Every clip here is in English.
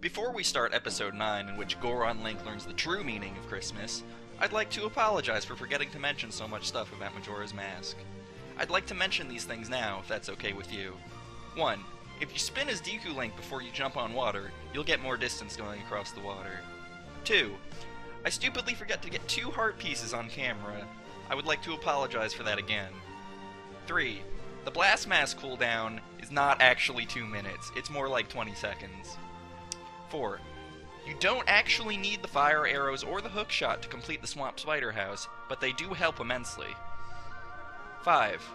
Before we start episode 9, in which Goron Link learns the true meaning of Christmas, I'd like to apologize for forgetting to mention so much stuff about Majora's Mask. I'd like to mention these things now, if that's okay with you. 1. If you spin as Deku Link before you jump on water, you'll get more distance going across the water. 2. I stupidly forget to get 2 heart pieces on camera. I would like to apologize for that again. 3. The Blast Mask cooldown is not actually 2 minutes, it's more like 20 seconds. 4. You don't actually need the fire arrows or the hook shot to complete the Swamp Spider House, but they do help immensely. 5.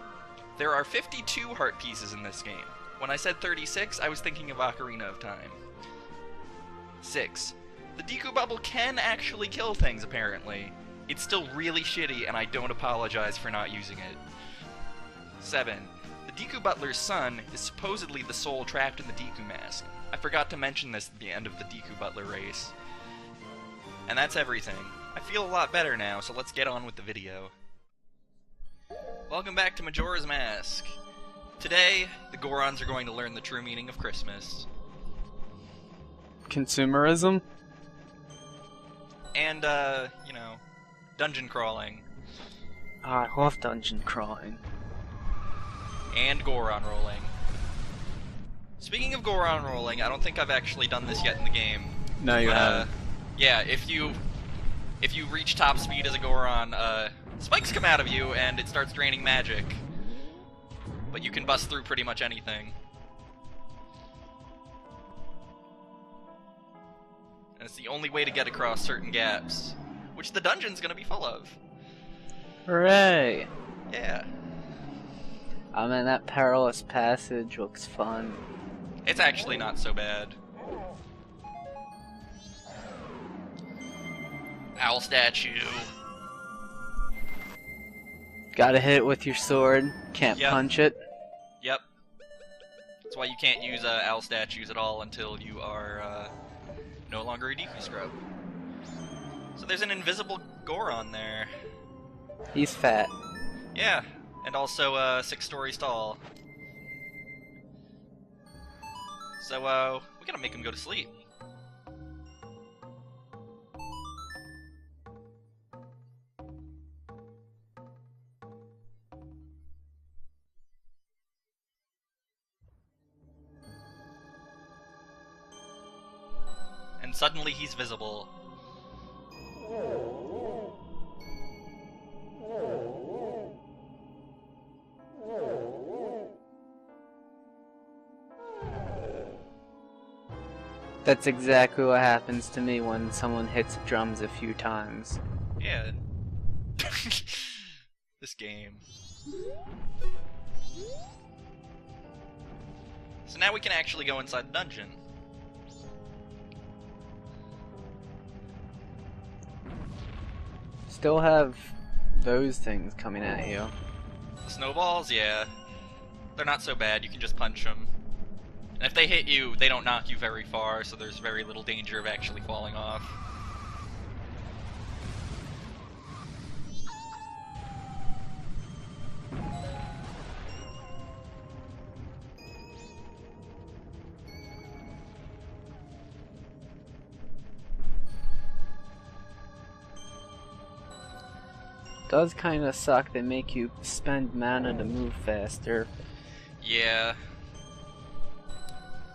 There are 52 heart pieces in this game. When I said 36, I was thinking of Ocarina of Time. 6. The Deku Bubble can actually kill things, apparently. It's still really shitty, and I don't apologize for not using it. 7. The Deku Butler's son is supposedly the soul trapped in the Deku Mask. I forgot to mention this at the end of the Deku Butler race. And that's everything. I feel a lot better now, so let's get on with the video. Welcome back to Majora's Mask. Today, the Gorons are going to learn the true meaning of Christmas. Consumerism? And, you know, dungeon crawling. I love dungeon crawling. And Goron rolling. Speaking of Goron rolling, I don't think I've actually done this yet in the game. No, you haven't. Yeah, if you reach top speed as a Goron, spikes come out of you and it starts draining magic. But you can bust through pretty much anything. And it's the only way to get across certain gaps, which the dungeon's gonna be full of. Hooray! Yeah. I mean, that perilous passage looks fun. It's actually not so bad. Owl statue. Gotta hit it with your sword. Can't Yep. punch it. Yep. That's why you can't use owl statues at all until you are no longer a Deku Scrub. So there's an invisible Goron there. He's fat. Yeah, and also 6 stories tall. So we gotta make him go to sleep. And suddenly he's visible. That's exactly what happens to me when someone hits drums a few times. Yeah. This game. So now we can actually go inside the dungeon. Still have those things coming at you. The snowballs, yeah. They're not so bad, you can just punch them. And if they hit you, they don't knock you very far, so there's very little danger of actually falling off. Does kinda suck. They make you spend mana to move faster. Yeah.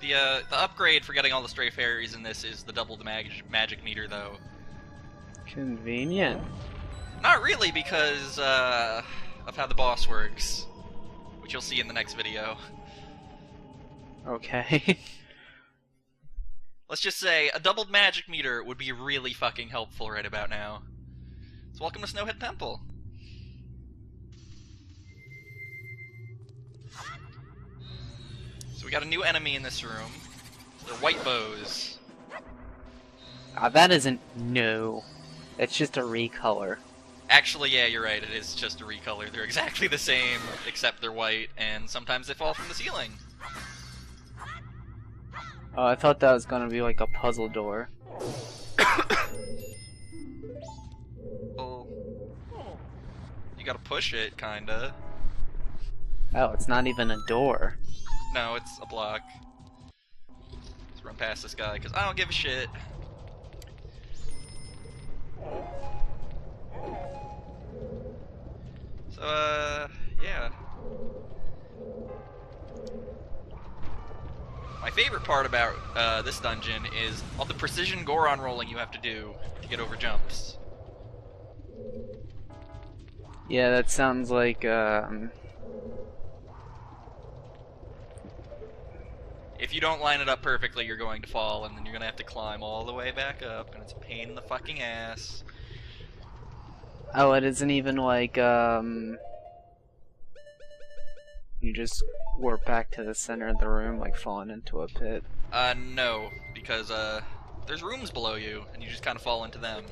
The upgrade for getting all the stray fairies in this is the double the magic meter, though. Convenient. Not really, because of how the boss works, which you'll see in the next video. Okay. Let's just say, a doubled magic meter would be really fucking helpful right about now. So welcome to Snowhead Temple. So we got a new enemy in this room. They're white bows. Ah, that isn't new. It's just a recolor. Actually, yeah, you're right, it is just a recolor. They're exactly the same, except they're white, and sometimes they fall from the ceiling. Oh, I thought that was gonna be like a puzzle door. Well, you gotta push it, kinda. Oh, it's not even a door. No, it's a block. Let's run past this guy, because I don't give a shit. So, yeah. My favorite part about this dungeon is all the precision Goron rolling you have to do to get over jumps. Yeah, that sounds like, If you don't line it up perfectly, you're going to fall, and then you're going to have to climb all the way back up, and it's a pain in the fucking ass. oh, it isn't even like, you just warp back to the center of the room, like falling into a pit. No, because, there's rooms below you, and you just kind of fall into them.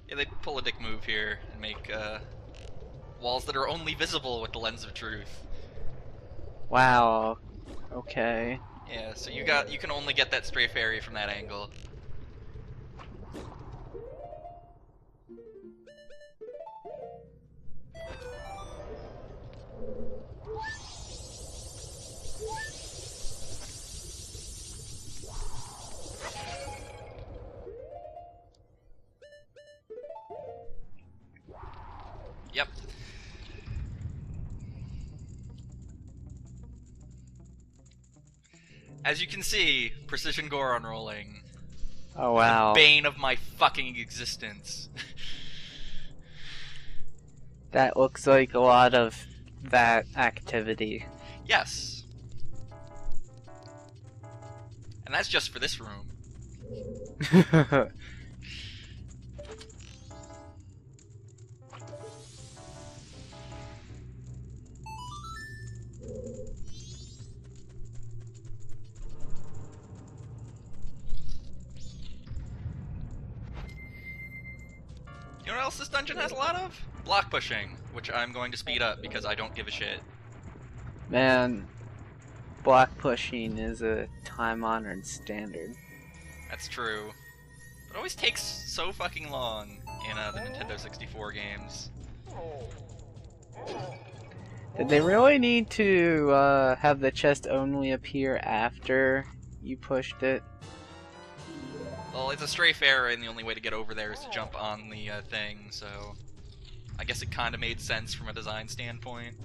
Yeah, they pull a dick move here and make, walls that are only visible with the lens of truth. Wow. Okay. Yeah, so you can only get that strafe area from that angle. Yep. As you can see, precision Goron rolling. Oh wow. The bane of my fucking existence. That looks like a lot of that activity. Yes. And that's just for this room. You know what else this dungeon has a lot of? Block pushing, which I'm going to speed up because I don't give a shit. Man, block pushing is a time-honored standard. That's true. It always takes so fucking long in the Nintendo 64 games. Did they really need to have the chest only appear after you pushed it? Well, it's a strafe area, and the only way to get over there is to jump on the thing, so I guess it kind of made sense from a design standpoint.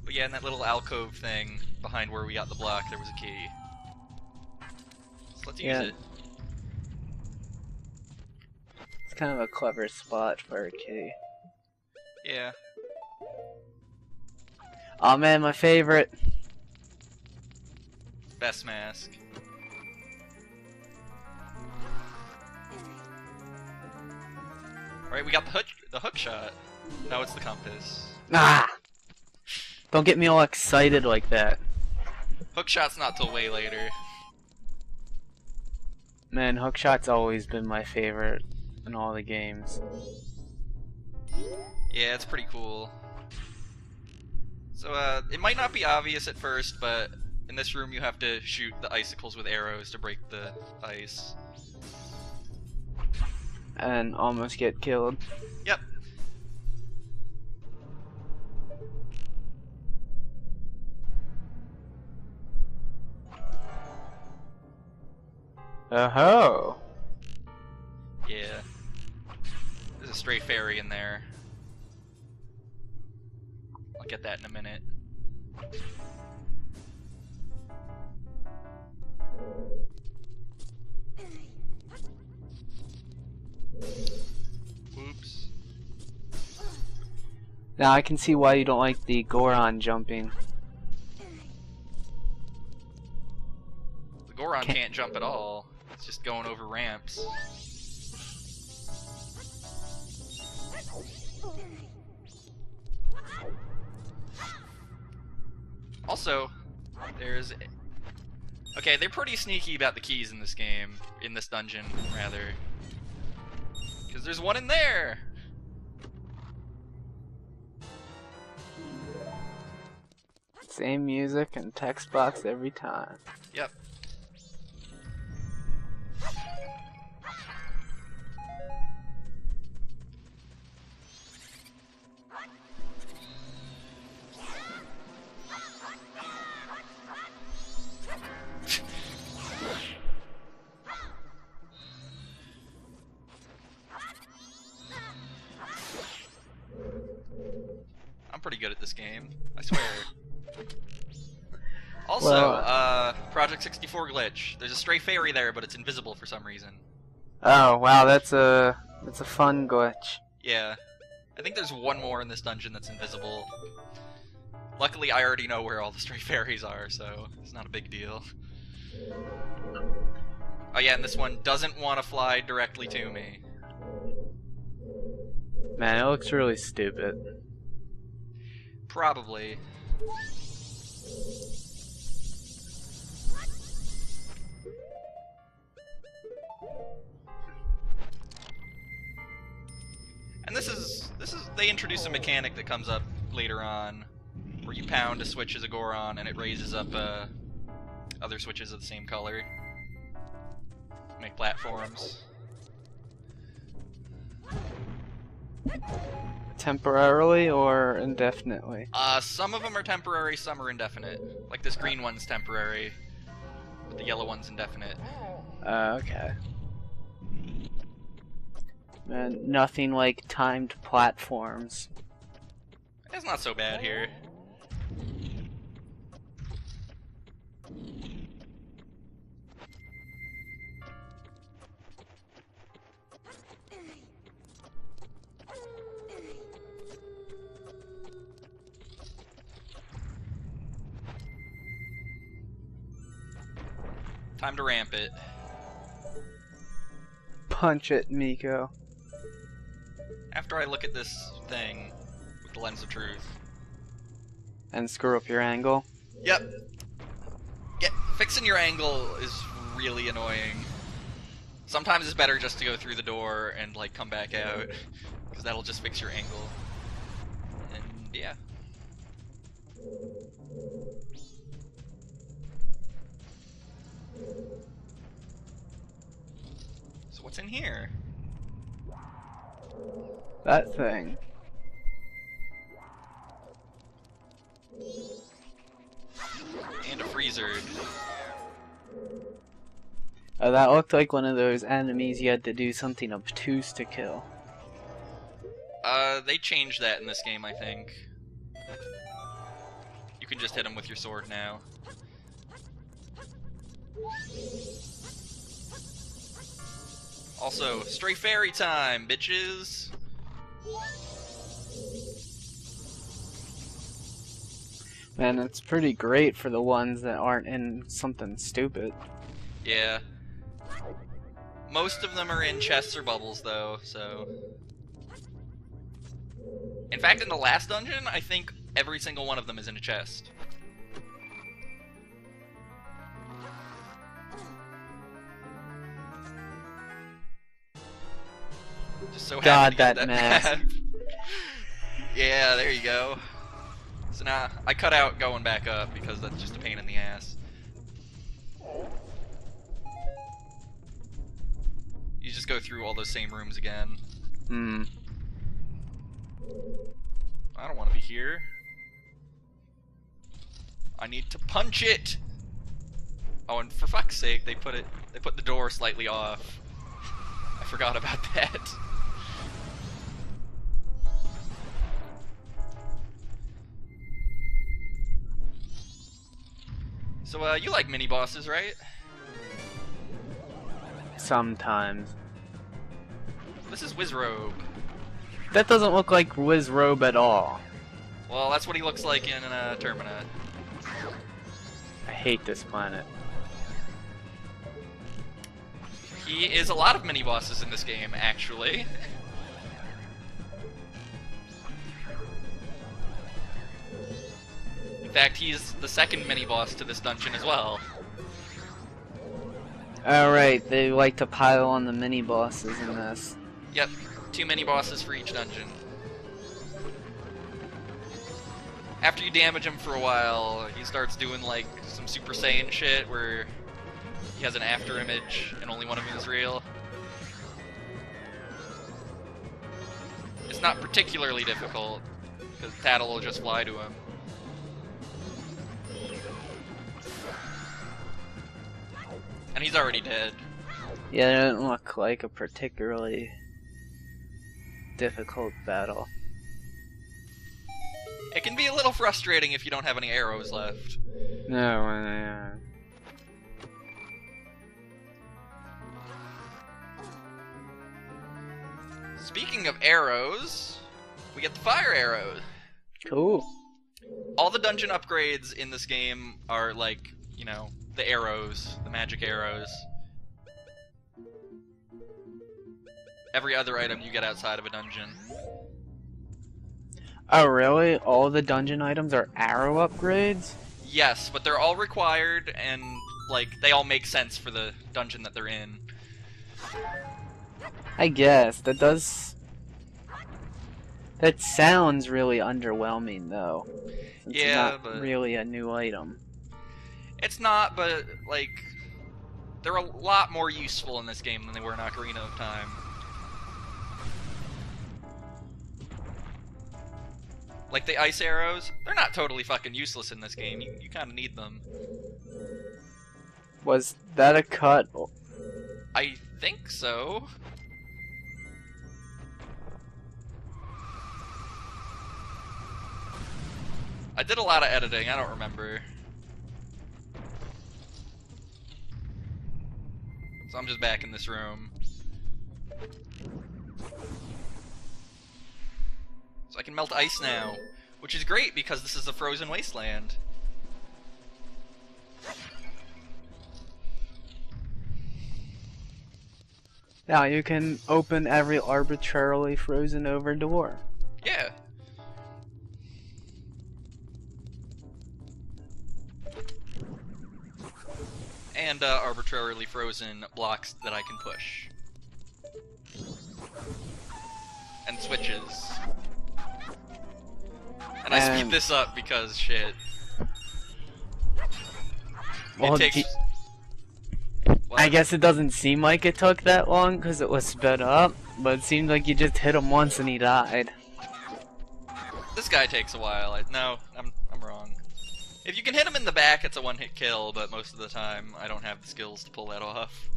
But yeah, in that little alcove thing behind where we got the block, there was a key. So let's use it. It's kind of a clever spot for a key. Yeah. Oh man, my favorite. Best mask. Alright, we got the hook shot. Now it's the compass. Ah! Don't get me all excited like that. Hook shot's not till way later. Man, hookshot's always been my favorite in all the games. Yeah, it's pretty cool. So, it might not be obvious at first, but in this room you have to shoot the icicles with arrows to break the ice. And almost get killed. Yep. Oh-ho! Yeah. There's a stray fairy in there. I'll get that in a minute. Whoops. Now I can see why you don't like the Goron jumping. The Goron can't jump at all. It's just going over ramps. Also, there's... Okay, they're pretty sneaky about the keys in this game. In this dungeon, rather. Because there's one in there! Same music and text box every time. Yep. I'm pretty good at this game. I swear. Also, Well, Project 64 glitch. There's a stray fairy there, but it's invisible for some reason. oh wow, that's a fun glitch. Yeah. I think there's one more in this dungeon that's invisible. Luckily, I already know where all the stray fairies are, so it's not a big deal. Oh yeah, and this one doesn't want to fly directly to me. Man, it looks really stupid. Probably. And this is they introduce a mechanic that comes up later on, where you pound a switch as a Goron and it raises up other switches of the same color. Make platforms. Temporarily or indefinitely? Some of them are temporary, some are indefinite. Like this green one's temporary, but the yellow one's indefinite. Okay. Man, nothing like timed platforms. It's not so bad here. Time to ramp it. Punch it, Miko. After I look at this thing with the lens of truth. And screw up your angle. Yep. Yeah, fixing your angle is really annoying. Sometimes it's better just to go through the door and like come back out, because that'll just fix your angle. And yeah. So what's in here? That thing. And a freezer. Oh, that looked like one of those enemies you had to do something obtuse to kill. They changed that in this game, I think. You can just hit him with your sword now. Also, stray fairy time, bitches! Man, it's pretty great for the ones that aren't in something stupid. Yeah. Most of them are in chests or bubbles, though, so... In fact, in the last dungeon, I think every single one of them is in a chest. Just so God, happened to get that mask. map. Yeah, there you go. So now, I cut out going back up because that's just a pain in the ass. You just go through all those same rooms again. Hmm. I don't want to be here. I need to punch it! Oh, and for fuck's sake, they put the door slightly off. I forgot about that. So, you like mini-bosses, right? Sometimes. This is Wizrobe. That doesn't look like Wizrobe at all. Well, that's what he looks like in Termina. I hate this planet. He is a lot of mini-bosses in this game, actually. In fact, he's the second mini-boss to this dungeon as well. Alright, they like to pile on the mini-bosses in this. Yep, 2 mini-bosses for each dungeon. After you damage him for a while, he starts doing like some Super Saiyan shit where he has an after image and only one of them is real. It's not particularly difficult, because Tattle will just fly to him. And he's already dead. Yeah, it doesn't look like a particularly difficult battle. little frustrating if you don't have any arrows left. No, Speaking of arrows, we get the fire arrow. cool. All the dungeon upgrades in this game are like, you know, the arrows, the magic arrows. Every other item you get outside of a dungeon. Oh, really? All the dungeon items are arrow upgrades? Yes, but they're all required and, like, they all make sense for the dungeon that they're in. I guess. That sounds really underwhelming, though. Since Yeah, it's not but really a new item. it's not, but, like, they're a lot more useful in this game than they were in Ocarina of Time. Like the ice arrows, they're not totally fucking useless in this game. You kind of need them. Was that a cut? I think so. I did a lot of editing, I don't remember. So I'm just back in this room. So I can melt ice now, which is great because this is a frozen wasteland. Now you can open every arbitrarily frozen over door. Yeah. And arbitrarily frozen blocks that I can push. And switches. And I speed this up because shit. Well, It takes... What? I guess it doesn't seem like it took that long because it was sped up, but it seemed like you just hit him once and he died. This guy takes a while. No, I'm wrong. If you can hit him in the back, it's a one-hit kill, but most of the time, I don't have the skills to pull that off.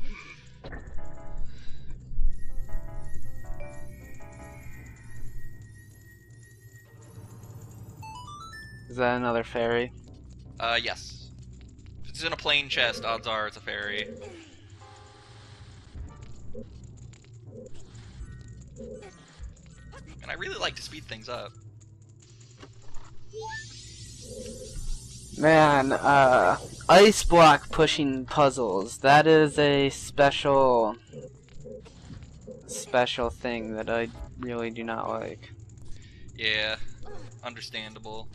Is that another fairy? Yes. If it's in a plain chest, odds are it's a fairy. And I really like to speed things up. Man, ice block pushing puzzles. That is a special thing that I really do not like. Yeah, understandable.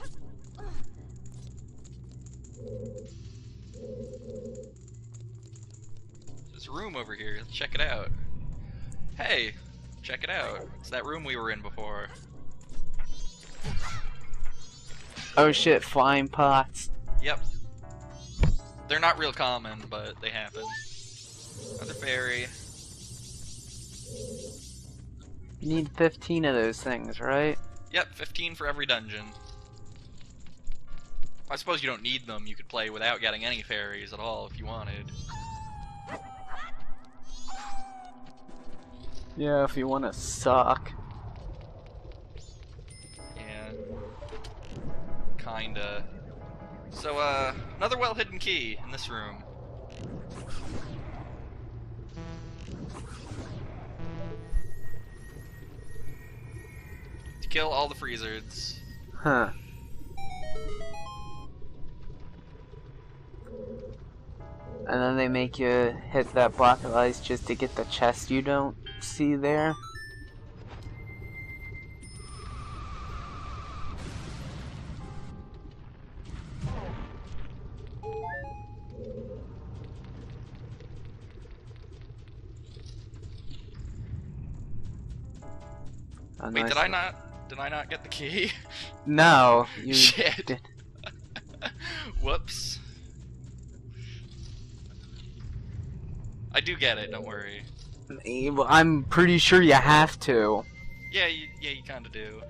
There's a room over here, let's check it out. Hey, check it out. It's that room we were in before. Oh shit, flying pots. Yep. They're not real common, but they happen. Another fairy. You need 15 of those things, right? Yep, 15 for every dungeon. I suppose you don't need them. You could play without getting any fairies at all if you wanted. Yeah, if you want to suck. Yeah. Kinda. So, another well-hidden key in this room. To kill all the freezards. Huh. And then they make you hit that block of ice just to get the chest you don't see there. Oh, Wait, nice. did I not get the key? No, you Shit. did. Whoops. I do get it, don't worry. I'm pretty sure you have to. Yeah, you kinda do.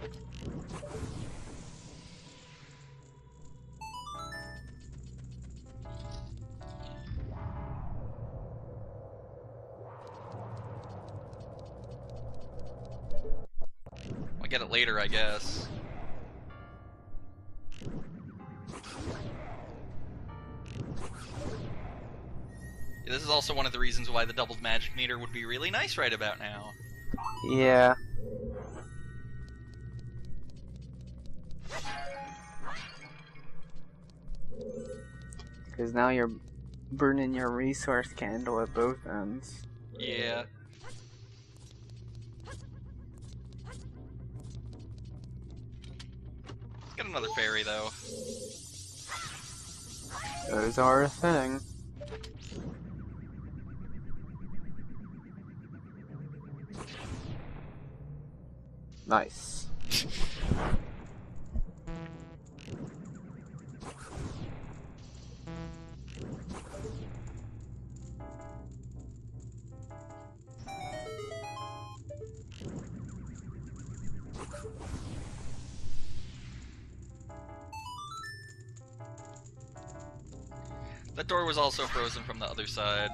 I'll get it later, I guess. This is also one of the reasons why the doubled magic meter would be really nice right about now. Yeah. Because now you're burning your resource candle at both ends. Yeah. Get another fairy, though. Those are a thing. Nice. That door was also frozen from the other side.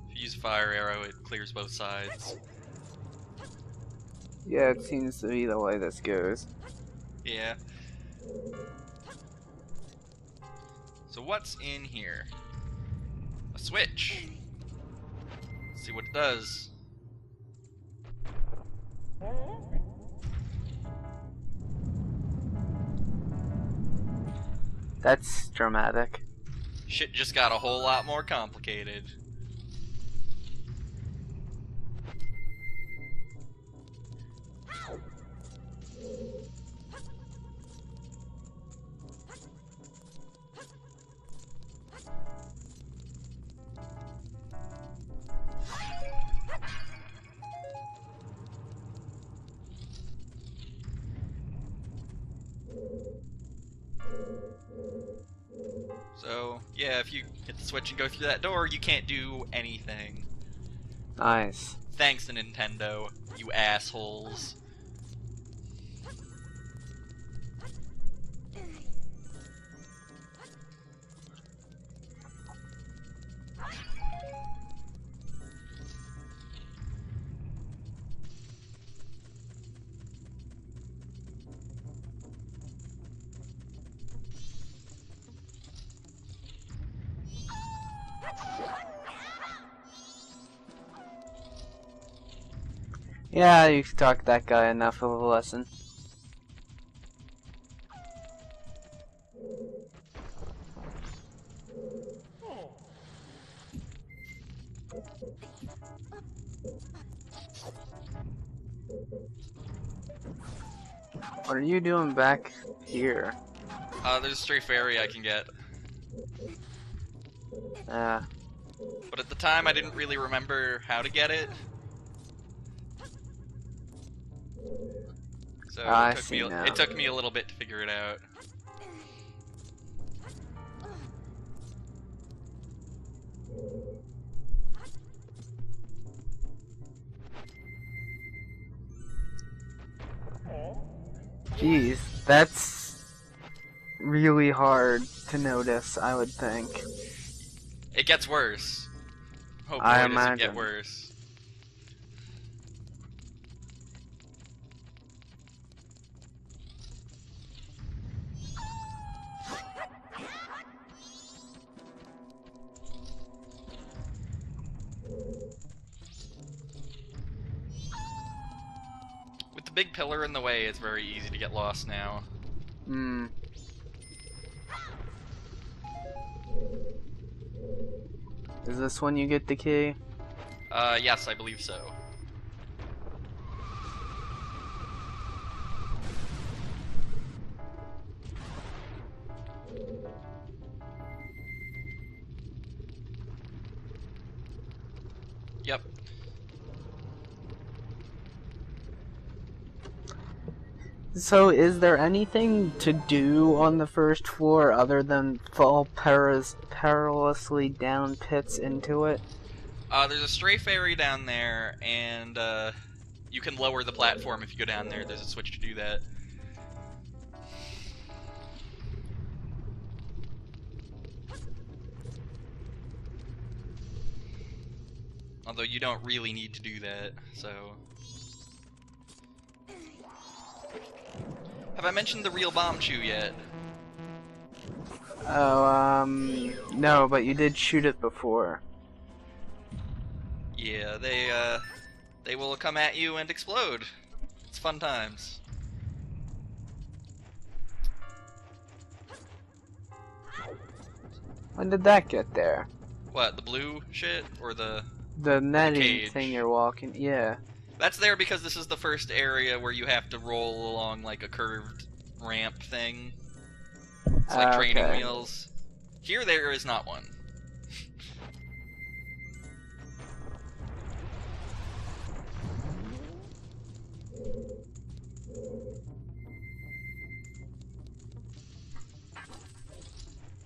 If you use fire arrow, it clears both sides. Yeah, it seems to be the way this goes. Yeah. So what's in here? A switch. Let's see what it does. That's dramatic. Shit just got a whole lot more complicated. So, yeah, if you hit the switch and go through that door, you can't do anything. Nice. Thanks to Nintendo, you assholes. Yeah, you taught that guy enough of a lesson. What are you doing back here? There's a stray fairy I can get. But at the time, I didn't really remember how to get it. So it took me a little bit to figure it out. Jeez, that's really hard to notice, I would think. It gets worse. Oh boy, I does it get imagine. worse. With the big pillar in the way, it's very easy to get lost now. Hmm. Is this when you get the key? Yes, I believe so. Yep. So, is there anything to do on the first floor other than fall perilously down pits into it? There's a stray fairy down there, and you can lower the platform if you go down there. There's a switch to do that. Although you don't really need to do that, so... Have I mentioned the real bomb chew yet? Oh, no, but you did shoot it before. Yeah, they will come at you and explode. It's fun times. When did that get there? What, the blue shit? Or the netting cage? thing you're walking, yeah. That's there because this is the first area where you have to roll along like a curved ramp thing. It's like training wheels. Here there is not one.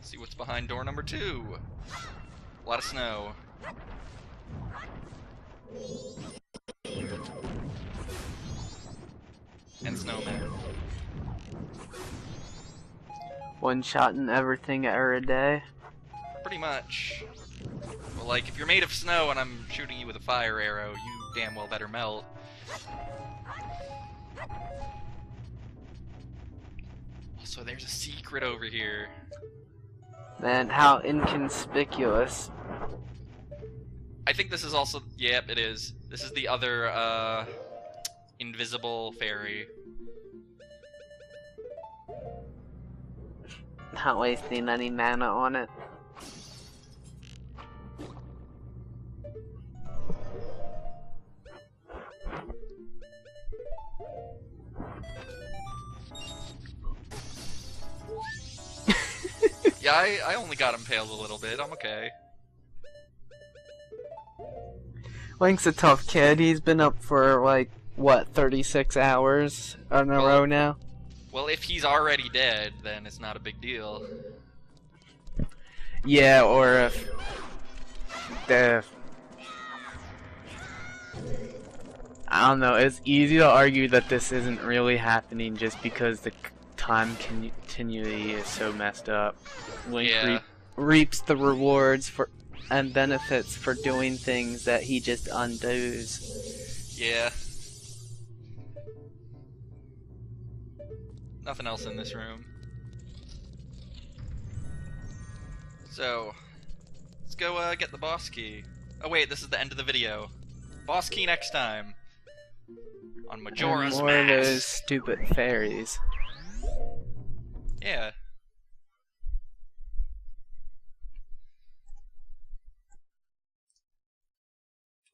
See what's behind door number 2. A lot of snow. And snowmen. One shot and everything every day. Pretty much. Well, like, if you're made of snow and I'm shooting you with a fire arrow, you damn well better melt. Also, there's a secret over here. Man, how inconspicuous. I think this is also... Yep, it is. This is the other, invisible fairy. Not wasting any mana on it. Yeah, I only got impaled a little bit. I'm okay. Link's a tough kid. He's been up for, like, what, 36 hours in a row now? Well, if he's already dead, then it's not a big deal. Yeah, or if I don't know, it's easy to argue that this isn't really happening just because the time continuity is so messed up. Link reaps the rewards for and benefits for doing things that he just undoes. Yeah. Nothing else in this room. So, let's go get the boss key. Oh wait, this is the end of the video. Boss key next time. On Majora's More of those Mask. stupid fairies. Yeah.